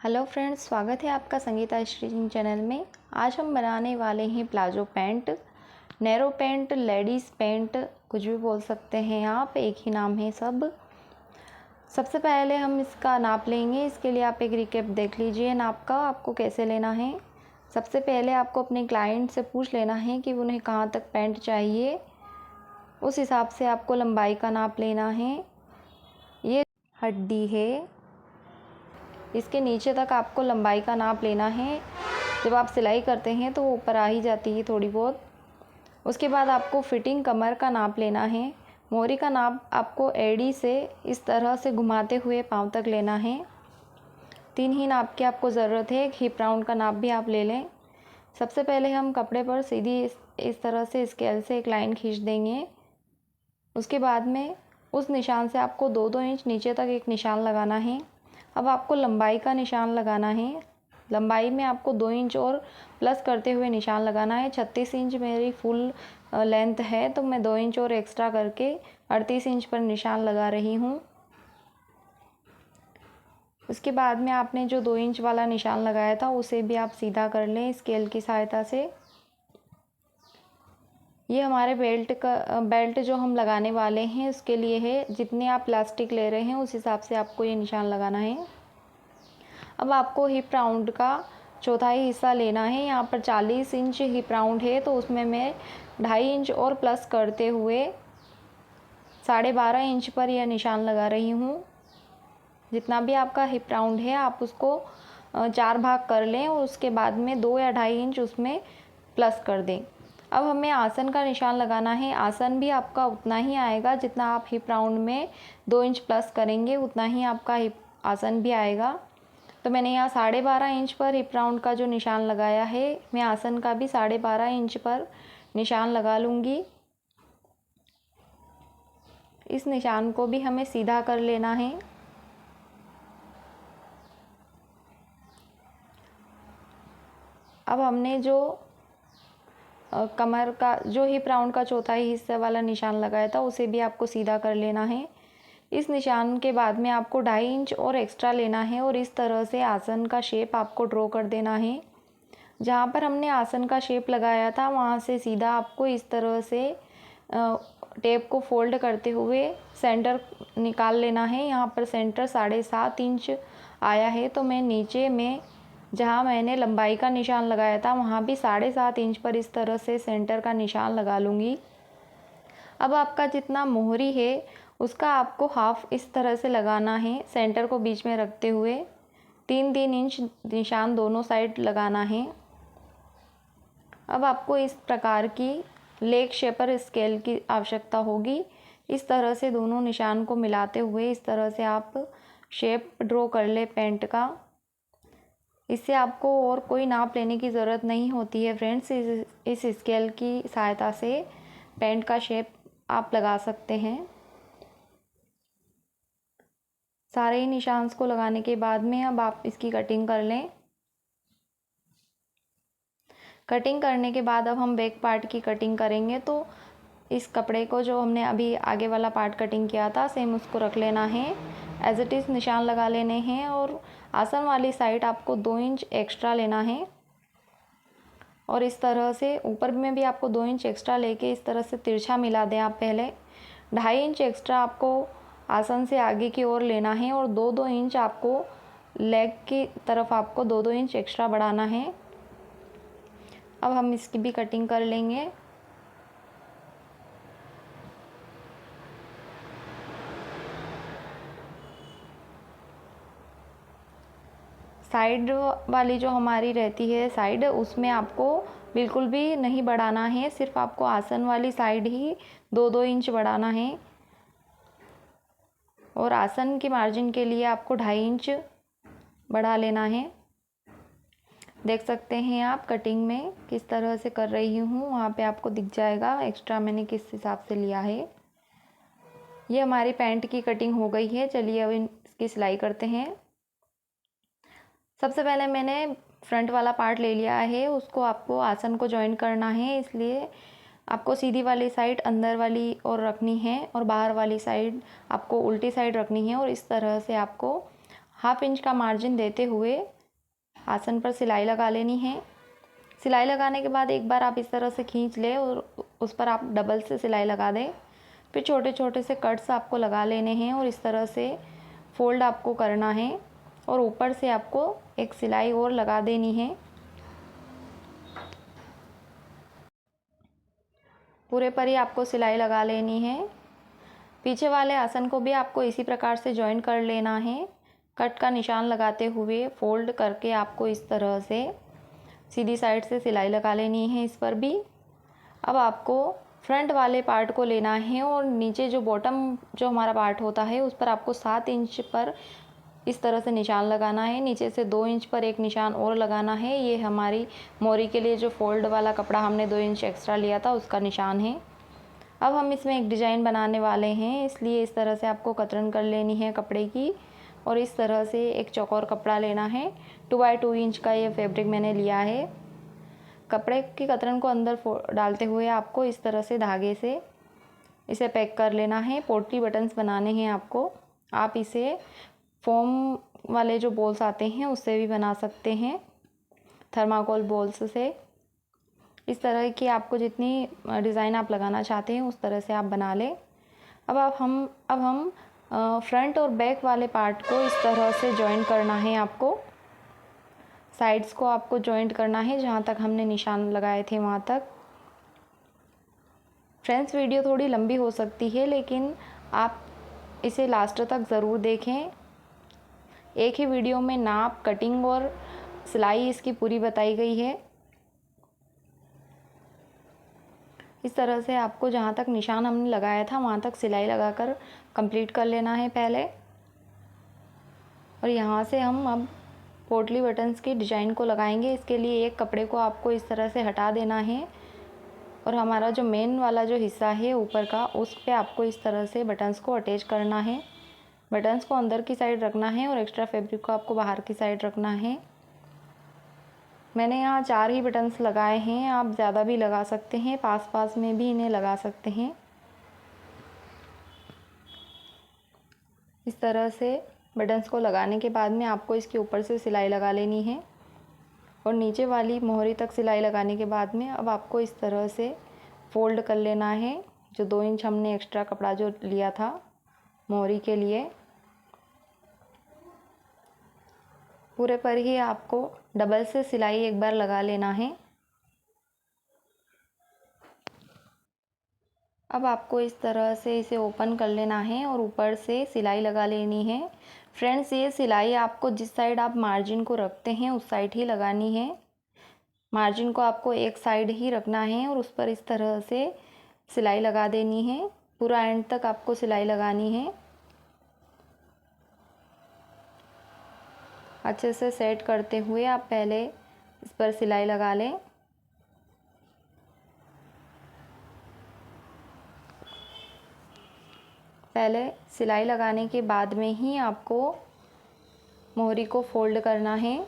Hello friends, स्वागत है आपका संगीता स्टिचिंग चैनल में। आज हम बनाने वाले हैं palazzo pant, narrow pant, ladies pant, कुछ भी बोल सकते हैं आप, एक ही नाम है सब। सबसे पहले हम इसका नाप लेंगे। इसके लिए आप एक रिकेप देख लीजिए नाप का, आपको कैसे लेना है। सबसे पहले आपको अपने क्लाइंट से पूछ लेना है कि उन्हें कहाँ तक पैंट चाहिए, उस हिसाब से आपको लंबाई का नाप लेना है। ये हड्डी है, इसके नीचे तक आपको लंबाई का नाप लेना है। जब आप सिलाई करते हैं तो वो ऊपर आ ही जाती है थोड़ी बहुत। उसके बाद आपको फिटिंग कमर का नाप लेना है। मोरी का नाप आपको एड़ी से इस तरह से घुमाते हुए पाँव तक लेना है। 3 ही नाप की आपको ज़रूरत है। एक हिप राउंड का नाप भी आप ले लें। सबसे पहले हम कपड़े पर सीधी इस तरह से स्केल से एक लाइन खींच देंगे। उसके बाद में उस निशान से आपको 2-2 इंच नीचे तक एक निशान लगाना है। अब आपको लंबाई का निशान लगाना है। लंबाई में आपको 2 इंच और प्लस करते हुए निशान लगाना है। 36 इंच मेरी फुल लेंथ है, तो मैं 2 इंच और एक्स्ट्रा करके 38 इंच पर निशान लगा रही हूँ। उसके बाद में आपने जो 2 इंच वाला निशान लगाया था उसे भी आप सीधा कर लें स्केल की सहायता से। ये हमारे बेल्ट जो हम लगाने वाले हैं उसके लिए है। जितने आप प्लास्टिक ले रहे हैं उस हिसाब से आपको ये निशान लगाना है। अब आपको हिप राउंड का चौथाई हिस्सा लेना है। यहाँ पर 40 इंच हिप राउंड है, तो उसमें मैं 2.5 इंच और प्लस करते हुए 12.5 इंच पर यह निशान लगा रही हूँ। जितना भी आपका हिप राउंड है आप उसको 4 भाग कर लें और उसके बाद में 2 या 2.5 इंच उसमें प्लस कर दें। अब हमें आसन का निशान लगाना है। आसन भी आपका उतना ही आएगा जितना आप हिप राउंड में 2 इंच प्लस करेंगे, उतना ही आपका हिप आसन भी आएगा। तो मैंने यहाँ 12.5 इंच पर हिप राउंड का जो निशान लगाया है, मैं आसन का भी 12.5 इंच पर निशान लगा लूँगी। इस निशान को भी हमें सीधा कर लेना है। अब हमने जो कमर का जो हिप राउंड का चौथाई हिस्से वाला निशान लगाया था उसे भी आपको सीधा कर लेना है। इस निशान के बाद में आपको 2.5 इंच और एक्स्ट्रा लेना है और इस तरह से आसन का शेप आपको ड्रॉ कर देना है। जहाँ पर हमने आसन का शेप लगाया था वहाँ से सीधा आपको इस तरह से टेप को फोल्ड करते हुए सेंटर निकाल लेना है। यहाँ पर सेंटर 7.5 इंच आया है, तो मैं नीचे में जहाँ मैंने लंबाई का निशान लगाया था वहाँ भी 7.5 इंच पर इस तरह से सेंटर का निशान लगा लूँगी। अब आपका जितना मोहरी है उसका आपको हाफ इस तरह से लगाना है, सेंटर को बीच में रखते हुए 3-3 इंच निशान दोनों साइड लगाना है। अब आपको इस प्रकार की लेग शेपर स्केल की आवश्यकता होगी। इस तरह से दोनों निशान को मिलाते हुए इस तरह से आप शेप ड्रॉ कर ले पैंट का। इससे आपको और कोई नाप लेने की ज़रूरत नहीं होती है फ्रेंड्स। इस स्केल की सहायता से पैंट का शेप आप लगा सकते हैं। सारे ही निशान्स को लगाने के बाद में अब आप इसकी कटिंग कर लें। कटिंग करने के बाद अब हम बैक पार्ट की कटिंग करेंगे। तो इस कपड़े को जो हमने अभी आगे वाला पार्ट कटिंग किया था सेम उसको रख लेना है, एज इट इज़ निशान लगा लेने हैं और आसन वाली साइड आपको 2 इंच एक्स्ट्रा लेना है और इस तरह से ऊपर में भी आपको 2 इंच एक्स्ट्रा लेके इस तरह से तिरछा मिला दें आप पहले। 2.5 इंच एक्स्ट्रा आपको आसन से आगे की ओर लेना है और 2-2 इंच आपको लेग की तरफ आपको 2-2 इंच एक्स्ट्रा बढ़ाना है। अब हम इसकी भी कटिंग कर लेंगे। साइड वाली जो हमारी रहती है साइड, उसमें आपको बिल्कुल भी नहीं बढ़ाना है, सिर्फ आपको आसन वाली साइड ही 2-2 इंच बढ़ाना है और आसन की मार्जिन के लिए आपको 2.5 इंच बढ़ा लेना है। देख सकते हैं आप कटिंग में किस तरह से कर रही हूँ, वहाँ पे आपको दिख जाएगा एक्स्ट्रा मैंने किस हिसाब से लिया है। ये हमारी पैंट की कटिंग हो गई है। चलिए अब इसकी सिलाई करते हैं। सबसे पहले मैंने फ्रंट वाला पार्ट ले लिया है, उसको आपको आसन को जॉइन करना है, इसलिए आपको सीधी वाली साइड अंदर वाली और रखनी है और बाहर वाली साइड आपको उल्टी साइड रखनी है और इस तरह से आपको हाफ इंच का मार्जिन देते हुए आसन पर सिलाई लगा लेनी है। सिलाई लगाने के बाद एक बार आप इस तरह से खींच लें और उस पर आप डबल से सिलाई लगा दें। फिर छोटे छोटे से कट्स आपको लगा लेने हैं और इस तरह से फोल्ड आपको करना है और ऊपर से आपको एक सिलाई और लगा देनी है। पूरे पर ही आपको सिलाई लगा लेनी है। पीछे वाले आसन को भी आपको इसी प्रकार से जॉइन कर लेना है। कट का निशान लगाते हुए फोल्ड करके आपको इस तरह से सीधी साइड से सिलाई लगा लेनी है इस पर भी। अब आपको फ्रंट वाले पार्ट को लेना है और नीचे जो बॉटम जो हमारा पार्ट होता है उस पर आपको 7 इंच पर इस तरह से निशान लगाना है। नीचे से 2 इंच पर एक निशान और लगाना है। ये हमारी मोरी के लिए जो फोल्ड वाला कपड़ा हमने 2 इंच एक्स्ट्रा लिया था उसका निशान है। अब हम इसमें एक डिज़ाइन बनाने वाले हैं, इसलिए इस तरह से आपको कतरन कर लेनी है कपड़े की और इस तरह से एक चौकोर कपड़ा लेना है। 2 बाई 2 इंच का ये फैब्रिक मैंने लिया है। कपड़े की कतरन को अंदर डालते हुए आपको इस तरह से धागे से इसे पैक कर लेना है। पोटली बटन्स बनाने हैं आपको। आप इसे फोम वाले जो बॉल्स आते हैं उससे भी बना सकते हैं, थर्माकोल बॉल्स से। इस तरह की आपको जितनी डिज़ाइन आप लगाना चाहते हैं उस तरह से आप बना लें। अब हम फ्रंट और बैक वाले पार्ट को इस तरह से जॉइन करना है। आपको साइड्स को आपको जॉइंट करना है जहाँ तक हमने निशान लगाए थे वहाँ तक। फ्रेंड्स, वीडियो थोड़ी लंबी हो सकती है लेकिन आप इसे लास्ट तक ज़रूर देखें। एक ही वीडियो में नाप, कटिंग और सिलाई इसकी पूरी बताई गई है। इस तरह से आपको जहाँ तक निशान हमने लगाया था वहाँ तक सिलाई लगाकर कंप्लीट कर लेना है पहले। और यहाँ से हम अब पोटली बटन्स की डिज़ाइन को लगाएंगे। इसके लिए एक कपड़े को आपको इस तरह से हटा देना है और हमारा जो मेन वाला जो हिस्सा है ऊपर का उस पे आपको इस तरह से बटन्स को अटैच करना है। बटन्स को अंदर की साइड रखना है और एक्स्ट्रा फैब्रिक को आपको बाहर की साइड रखना है। मैंने यहाँ 4 ही बटन्स लगाए हैं, आप ज़्यादा भी लगा सकते हैं, पास पास में भी इन्हें लगा सकते हैं। इस तरह से बटन्स को लगाने के बाद में आपको इसके ऊपर से सिलाई लगा लेनी है और नीचे वाली मोहरी तक सिलाई लगाने के बाद में अब आपको इस तरह से फोल्ड कर लेना है। जो 2 इंच हमने एक्स्ट्रा कपड़ा जो लिया था मोहरी के लिए, पूरे पर ही आपको डबल से सिलाई एक बार लगा लेना है। अब आपको इस तरह से इसे ओपन कर लेना है और ऊपर से सिलाई लगा लेनी है। फ्रेंड्स, ये सिलाई आपको जिस साइड आप मार्जिन को रखते हैं उस साइड ही लगानी है। मार्जिन को आपको एक साइड ही रखना है और उस पर इस तरह से सिलाई लगा देनी है। पूरा एंड तक आपको सिलाई लगानी है। अच्छे से सेट करते हुए आप पहले इस पर सिलाई लगा लें। पहले सिलाई लगाने के बाद में ही आपको मोहरी को फोल्ड करना है।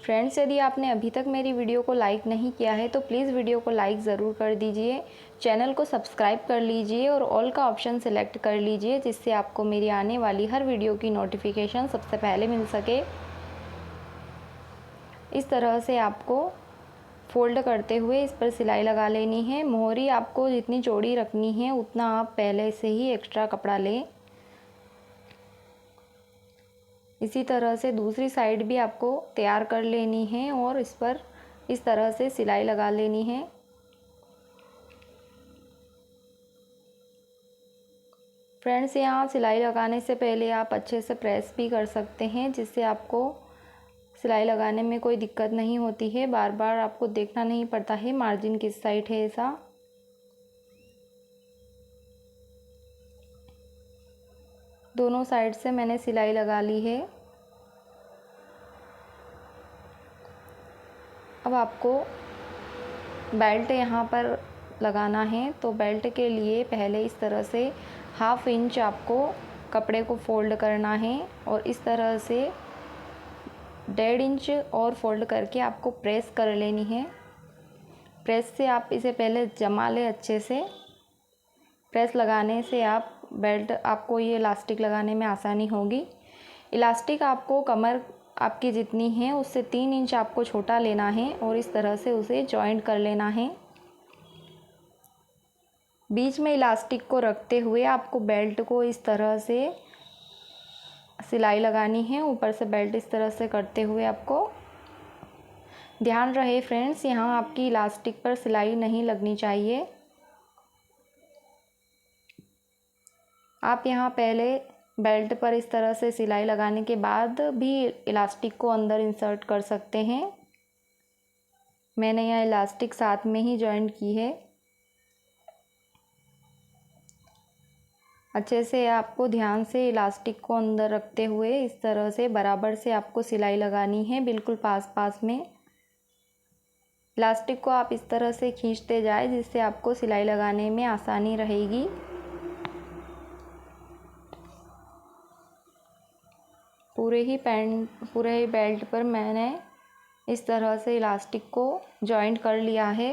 फ्रेंड्स, यदि आपने अभी तक मेरी वीडियो को लाइक नहीं किया है तो प्लीज़ वीडियो को लाइक ज़रूर कर दीजिए। चैनल को सब्सक्राइब कर लीजिए और ऑल का ऑप्शन सेलेक्ट कर लीजिए जिससे आपको मेरी आने वाली हर वीडियो की नोटिफिकेशन सबसे पहले मिल सके। इस तरह से आपको फोल्ड करते हुए इस पर सिलाई लगा लेनी है। मोहरी आपको जितनी चौड़ी रखनी है उतना आप पहले से ही एक्स्ट्रा कपड़ा लें। इसी तरह से दूसरी साइड भी आपको तैयार कर लेनी है और इस पर इस तरह से सिलाई लगा लेनी है। फ्रेंड्स, यहाँ सिलाई लगाने से पहले आप अच्छे से प्रेस भी कर सकते हैं जिससे आपको सिलाई लगाने में कोई दिक्कत नहीं होती है। बार बार आपको देखना नहीं पड़ता है मार्जिन किस साइड है ऐसा। दोनों साइड से मैंने सिलाई लगा ली है। अब आपको बेल्ट यहाँ पर लगाना है तो बेल्ट के लिए पहले इस तरह से हाफ इंच आपको कपड़े को फोल्ड करना है और इस तरह से 1.5 इंच और फोल्ड करके आपको प्रेस कर लेनी है। प्रेस से आप इसे पहले जमा लें अच्छे से। प्रेस लगाने से आप बेल्ट आपको ये इलास्टिक लगाने में आसानी होगी। इलास्टिक आपको कमर आपकी जितनी है उससे 3 इंच आपको छोटा लेना है और इस तरह से उसे जॉइंट कर लेना है। बीच में इलास्टिक को रखते हुए आपको बेल्ट को इस तरह से सिलाई लगानी है। ऊपर से बेल्ट इस तरह से करते हुए आपको ध्यान रहे फ्रेंड्स, यहाँ आपकी इलास्टिक पर सिलाई नहीं लगनी चाहिए। आप यहाँ पहले बेल्ट पर इस तरह से सिलाई लगाने के बाद भी इलास्टिक को अंदर इंसर्ट कर सकते हैं। मैंने यहाँ इलास्टिक साथ में ही जॉइंट की है। अच्छे से आपको ध्यान से इलास्टिक को अंदर रखते हुए इस तरह से बराबर से आपको सिलाई लगानी है, बिल्कुल पास पास में। इलास्टिक को आप इस तरह से खींचते जाए जिससे आपको सिलाई लगाने में आसानी रहेगी। पूरे ही बेल्ट पर मैंने इस तरह से इलास्टिक को जॉइंट कर लिया है।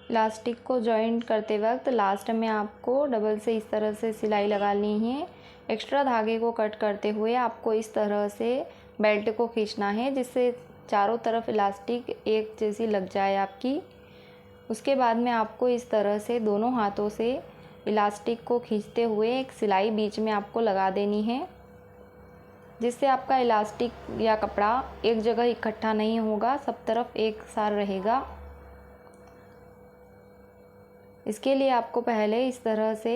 इलास्टिक को जॉइंट करते वक्त लास्ट में आपको डबल से इस तरह से सिलाई लगानी है। एक्स्ट्रा धागे को कट करते हुए आपको इस तरह से बेल्ट को खींचना है जिससे चारों तरफ इलास्टिक एक जैसी लग जाए आपकी। उसके बाद में आपको इस तरह से दोनों हाथों से इलास्टिक को खींचते हुए एक सिलाई बीच में आपको लगा देनी है, जिससे आपका इलास्टिक या कपड़ा एक जगह इकट्ठा नहीं होगा, सब तरफ एक साथ रहेगा। इसके लिए आपको पहले इस तरह से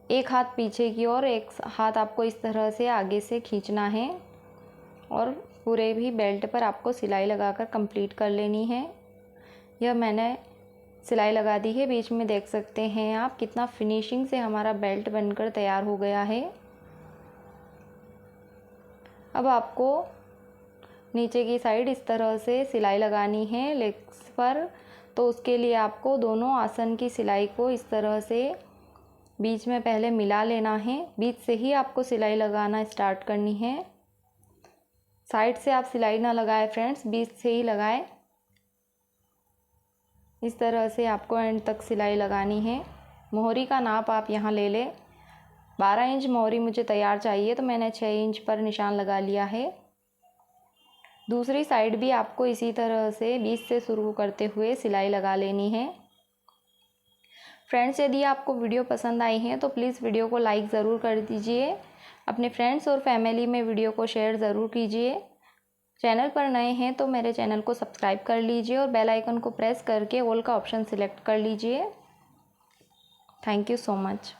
एक हाथ पीछे की और एक हाथ आपको इस तरह से आगे से खींचना है और पूरे भी बेल्ट पर आपको सिलाई लगाकर कंप्लीट कर लेनी है। यह मैंने सिलाई लगा दी है। बीच में देख सकते हैं आप कितना फिनिशिंग से हमारा बेल्ट बनकर तैयार हो गया है। अब आपको नीचे की साइड इस तरह से सिलाई लगानी है लेग्स पर, तो उसके लिए आपको दोनों आसन की सिलाई को इस तरह से बीच में पहले मिला लेना है। बीच से ही आपको सिलाई लगाना स्टार्ट करनी है। साइड से आप सिलाई ना लगाएं फ्रेंड्स, बीच से ही लगाएं। इस तरह से आपको एंड तक सिलाई लगानी है। मोहरी का नाप आप यहाँ ले लें। 12 इंच मोहरी मुझे तैयार चाहिए तो मैंने 6 इंच पर निशान लगा लिया है। दूसरी साइड भी आपको इसी तरह से बीच से शुरू करते हुए सिलाई लगा लेनी है। फ्रेंड्स, यदि आपको वीडियो पसंद आई है तो प्लीज़ वीडियो को लाइक ज़रूर कर दीजिए। अपने फ्रेंड्स और फैमिली में वीडियो को शेयर ज़रूर कीजिए। चैनल पर नए हैं तो मेरे चैनल को सब्सक्राइब कर लीजिए और बेल आइकन को प्रेस करके ऑल का ऑप्शन सिलेक्ट कर लीजिए। Thank you so much.